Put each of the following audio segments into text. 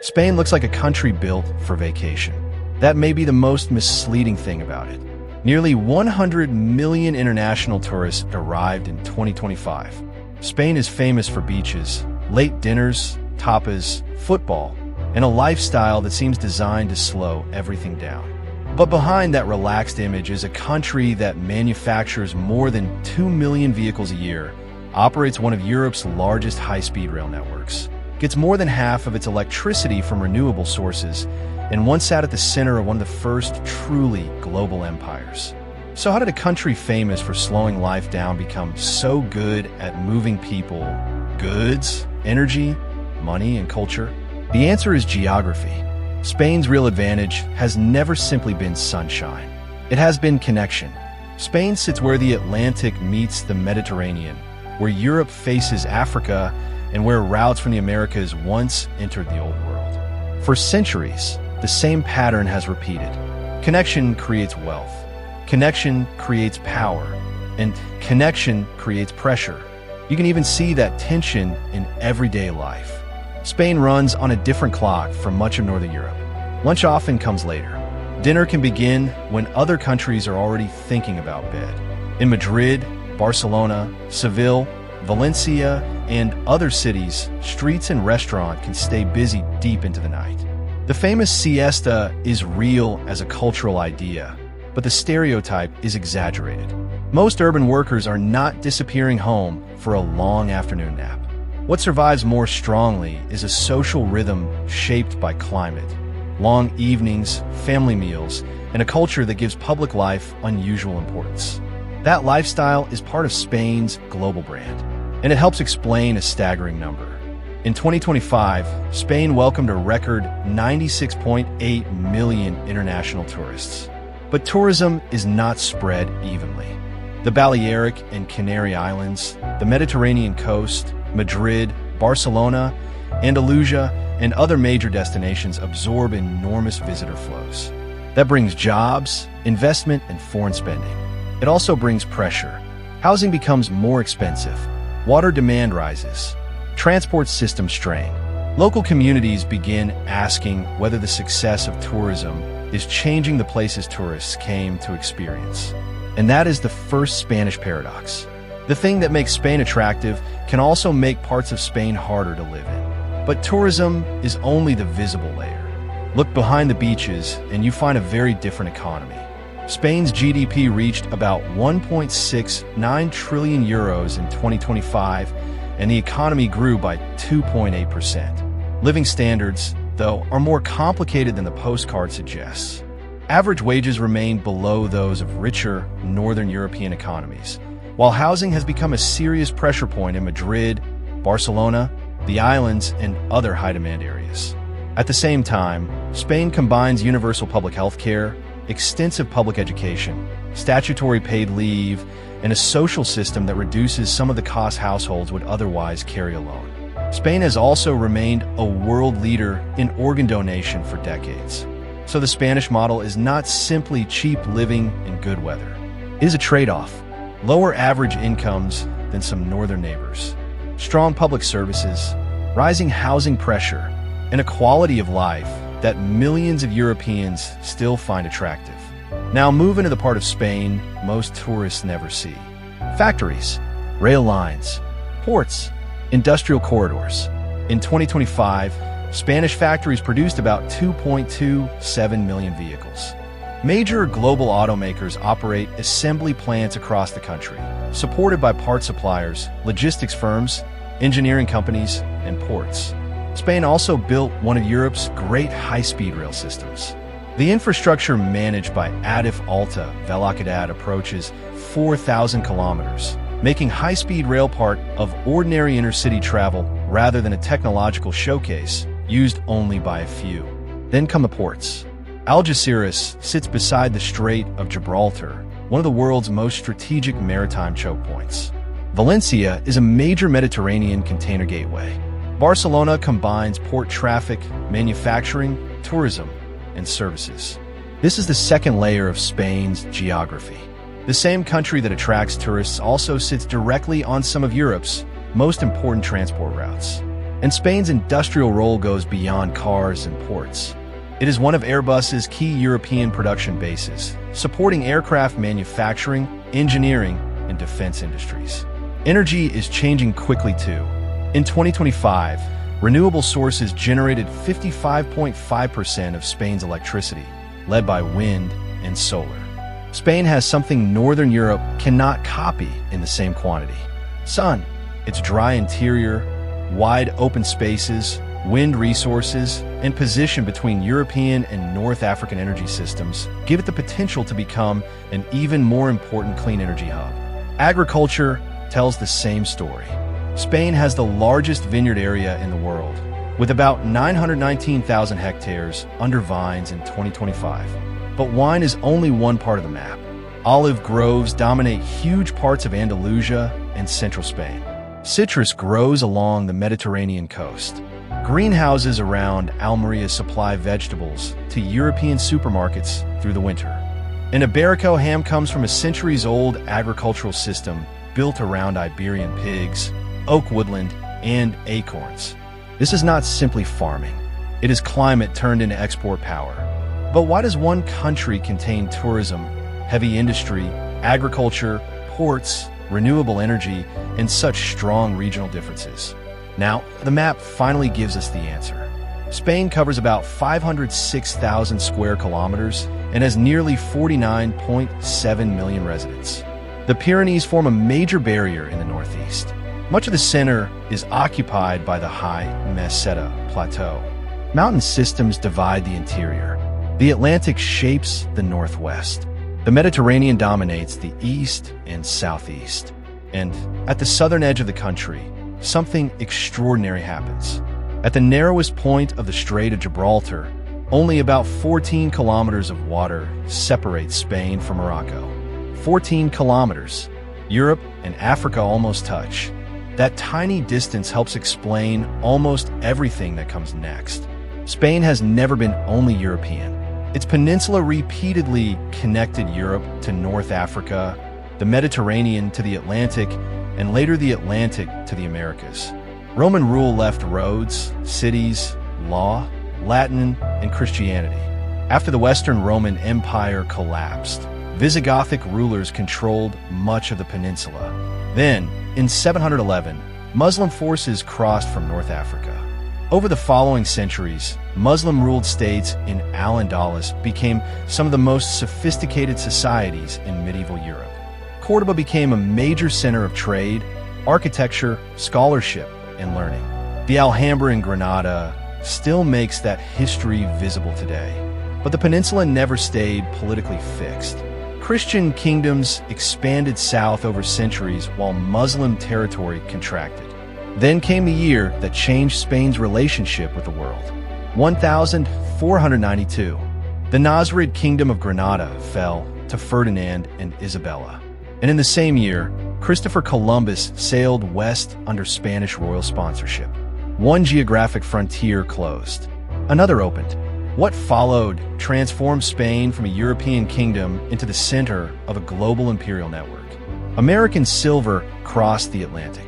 Spain looks like a country built for vacation. That may be the most misleading thing about it. Nearly 100 million international tourists arrived in 2025. Spain is famous for beaches, late dinners, tapas, football, and a lifestyle that seems designed to slow everything down. But behind that relaxed image is a country that manufactures more than 2 million vehicles a year, operates one of Europe's largest high-speed rail networks, gets more than half of its electricity from renewable sources, and once sat at the center of one of the first truly global empires. So how did a country famous for slowing life down become so good at moving people, goods, energy, money, and culture? The answer is geography. Spain's real advantage has never simply been sunshine. It has been connection. Spain sits where the Atlantic meets the Mediterranean, where Europe faces Africa, and where routes from the Americas once entered the Old World. For centuries, the same pattern has repeated. Connection creates wealth. Connection creates power. And connection creates pressure. You can even see that tension in everyday life. Spain runs on a different clock from much of Northern Europe. Lunch often comes later. Dinner can begin when other countries are already thinking about bed. In Madrid, Barcelona, Seville, Valencia, and other cities, streets and restaurants can stay busy deep into the night. The famous siesta is real as a cultural idea, but the stereotype is exaggerated. Most urban workers are not disappearing home for a long afternoon nap. What survives more strongly is a social rhythm shaped by climate, long evenings, family meals, and a culture that gives public life unusual importance. That lifestyle is part of Spain's global brand, and it helps explain a staggering number. In 2025, Spain welcomed a record 96.8 million international tourists. But tourism is not spread evenly. The Balearic and Canary Islands, the Mediterranean coast, Madrid, Barcelona, Andalusia, and other major destinations absorb enormous visitor flows. That brings jobs, investment, and foreign spending. It also brings pressure. Housing becomes more expensive. Water demand rises. Transport systems strain. Local communities begin asking whether the success of tourism is changing the places tourists came to experience. And that is the first Spanish paradox. The thing that makes Spain attractive can also make parts of Spain harder to live in. But tourism is only the visible layer. Look behind the beaches and you find a very different economy. Spain's GDP reached about 1.69 trillion euros in 2025, and the economy grew by 2.8%. Living standards, though, are more complicated than the postcard suggests. Average wages remain below those of richer Northern European economies, while housing has become a serious pressure point in Madrid, Barcelona, the islands, and other high-demand areas. At the same time, Spain combines universal public health care, extensive public education, statutory paid leave, and a social system that reduces some of the costs households would otherwise carry alone. Spain has also remained a world leader in organ donation for decades. So the Spanish model is not simply cheap living in good weather. It is a trade-off. Lower average incomes than some northern neighbors, strong public services, rising housing pressure, and a quality of life that millions of Europeans still find attractive. Now move into the part of Spain most tourists never see. Factories, rail lines, ports, industrial corridors. In 2025, Spanish factories produced about 2.27 million vehicles. Major global automakers operate assembly plants across the country, supported by part suppliers, logistics firms, engineering companies, and ports. Spain also built one of Europe's great high-speed rail systems. The infrastructure managed by Adif Alta Velocidad approaches 4,000 kilometers, making high-speed rail part of ordinary inner-city travel rather than a technological showcase used only by a few. Then come the ports. Algeciras sits beside the Strait of Gibraltar, one of the world's most strategic maritime choke points. Valencia is a major Mediterranean container gateway. Barcelona combines port traffic, manufacturing, tourism, and services. This is the second layer of Spain's geography. The same country that attracts tourists also sits directly on some of Europe's most important transport routes. And Spain's industrial role goes beyond cars and ports. It is one of Airbus's key European production bases, supporting aircraft manufacturing, engineering, and defense industries. Energy is changing quickly too. In 2025, renewable sources generated 55.5% of Spain's electricity, led by wind and solar. Spain has something Northern Europe cannot copy in the same quantity: sun. Its dry interior, wide open spaces, wind resources, and position between European and North African energy systems give it the potential to become an even more important clean energy hub. Agriculture tells the same story. Spain has the largest vineyard area in the world, with about 919,000 hectares under vines in 2025. But wine is only one part of the map. Olive groves dominate huge parts of Andalusia and central Spain. Citrus grows along the Mediterranean coast. Greenhouses around Almeria supply vegetables to European supermarkets through the winter. And Iberico ham comes from a centuries-old agricultural system built around Iberian pigs, oak woodland, and acorns. This is not simply farming. It is climate turned into export power. But why does one country contain tourism, heavy industry, agriculture, ports, renewable energy, and such strong regional differences? Now, the map finally gives us the answer. Spain covers about 506,000 square kilometers and has nearly 49.7 million residents. The Pyrenees form a major barrier in the northeast. Much of the center is occupied by the high Meseta Plateau. Mountain systems divide the interior. The Atlantic shapes the northwest. The Mediterranean dominates the east and southeast. And at the southern edge of the country, something extraordinary happens. At the narrowest point of the Strait of Gibraltar, only about 14 kilometers of water separates Spain from Morocco. 14 kilometers. Europe and Africa almost touch. That tiny distance helps explain almost everything that comes next. Spain has never been only European. Its peninsula repeatedly connected Europe to North Africa, the Mediterranean to the Atlantic, and later the Atlantic to the Americas. Roman rule left roads, cities, law, Latin, and Christianity. After the Western Roman Empire collapsed, Visigothic rulers controlled much of the peninsula. Then, in 711, Muslim forces crossed from North Africa. Over the following centuries, Muslim-ruled states in al-Andalus became some of the most sophisticated societies in medieval Europe. Córdoba became a major center of trade, architecture, scholarship, and learning. The Alhambra in Granada still makes that history visible today. But the peninsula never stayed politically fixed. Christian kingdoms expanded south over centuries while Muslim territory contracted. Then came the year that changed Spain's relationship with the world. 1492. The Nasrid Kingdom of Granada fell to Ferdinand and Isabella. And in the same year, Christopher Columbus sailed west under Spanish royal sponsorship. One geographic frontier closed. Another opened. What followed transformed Spain from a European kingdom into the center of a global imperial network. American silver crossed the Atlantic.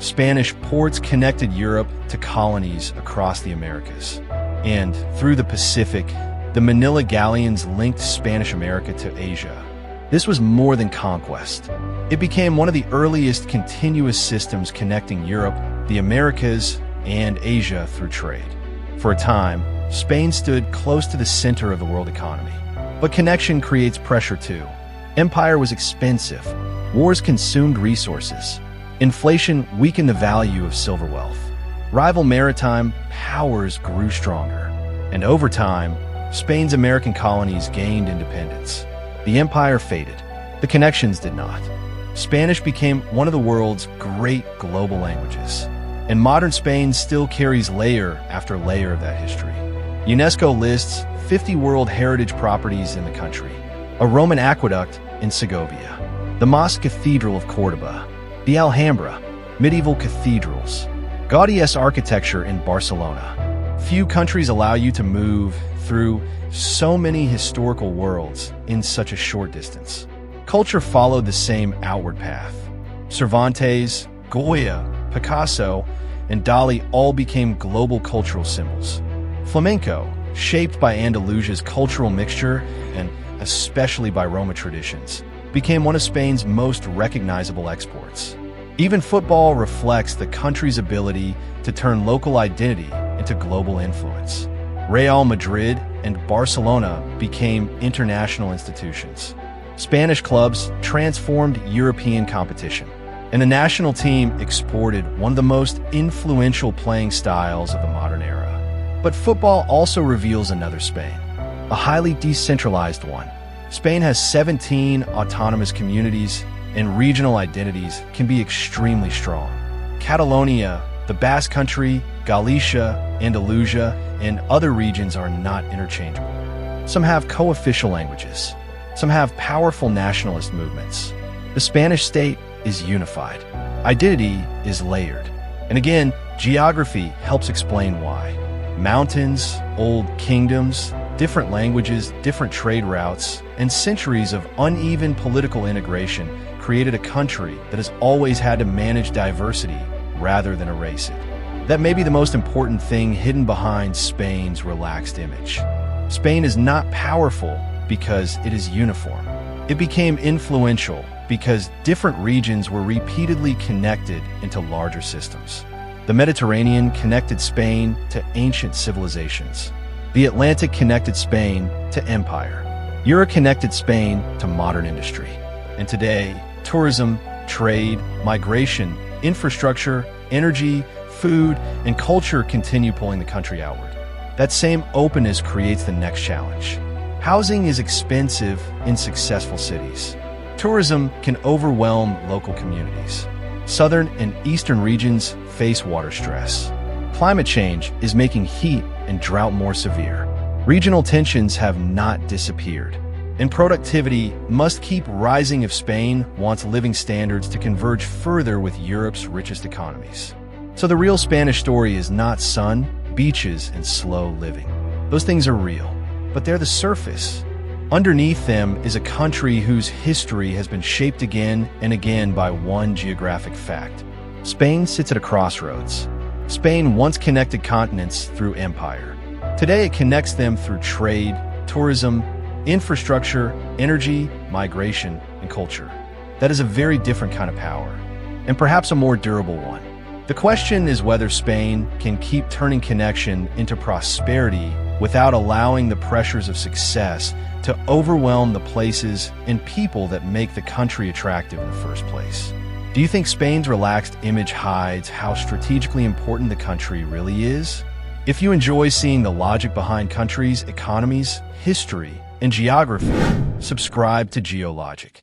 Spanish ports connected Europe to colonies across the Americas. And through the Pacific, the Manila galleons linked Spanish America to Asia. This was more than conquest. It became one of the earliest continuous systems connecting Europe, the Americas, and Asia through trade. For a time, Spain stood close to the center of the world economy. But connection creates pressure too. Empire was expensive. Wars consumed resources. Inflation weakened the value of silver wealth. Rival maritime powers grew stronger. And over time, Spain's American colonies gained independence. The empire faded. The connections did not. Spanish became one of the world's great global languages. And modern Spain still carries layer after layer of that history. UNESCO lists 50 World Heritage properties in the country. A Roman aqueduct in Segovia. The Mosque Cathedral of Córdoba. The Alhambra. Medieval cathedrals. Gaudi's architecture in Barcelona. Few countries allow you to move through so many historical worlds in such a short distance. Culture followed the same outward path. Cervantes, Goya, Picasso, and Dali all became global cultural symbols. Flamenco, shaped by Andalusia's cultural mixture and especially by Roma traditions, became one of Spain's most recognizable exports. Even football reflects the country's ability to turn local identity into global influence. Real Madrid and Barcelona became international institutions. Spanish clubs transformed European competition, and the national team exported one of the most influential playing styles of the modern era. But football also reveals another Spain, a highly decentralized one. Spain has 17 autonomous communities, and regional identities can be extremely strong. Catalonia, the Basque Country, Galicia, Andalusia, and other regions are not interchangeable. Some have co-official languages. Some have powerful nationalist movements. The Spanish state is unified. Identity is layered. And again, geography helps explain why. Mountains, old kingdoms, different languages, different trade routes, and centuries of uneven political integration created a country that has always had to manage diversity rather than erase it. That may be the most important thing hidden behind Spain's relaxed image. Spain is not powerful because it is uniform. It became influential because different regions were repeatedly connected into larger systems. The Mediterranean connected Spain to ancient civilizations. The Atlantic connected Spain to empire. Europe connected Spain to modern industry. And today, tourism, trade, migration, infrastructure, energy, food, and culture continue pulling the country outward. That same openness creates the next challenge. Housing is expensive in successful cities. Tourism can overwhelm local communities. Southern and eastern regions face water stress. Climate change is making heat and drought more severe. Regional tensions have not disappeared. And productivity must keep rising if Spain wants living standards to converge further with Europe's richest economies. So the real Spanish story is not sun, beaches, and slow living. Those things are real, but they're the surface. Underneath them is a country whose history has been shaped again and again by one geographic fact. Spain sits at a crossroads. Spain once connected continents through empire. Today it connects them through trade, tourism, infrastructure, energy, migration, and culture. That is a very different kind of power, and perhaps a more durable one. The question is whether Spain can keep turning connection into prosperity without allowing the pressures of success to overwhelm the places and people that make the country attractive in the first place. Do you think Spain's relaxed image hides how strategically important the country really is? If you enjoy seeing the logic behind countries, economies, history, and geography, subscribe to Geologic.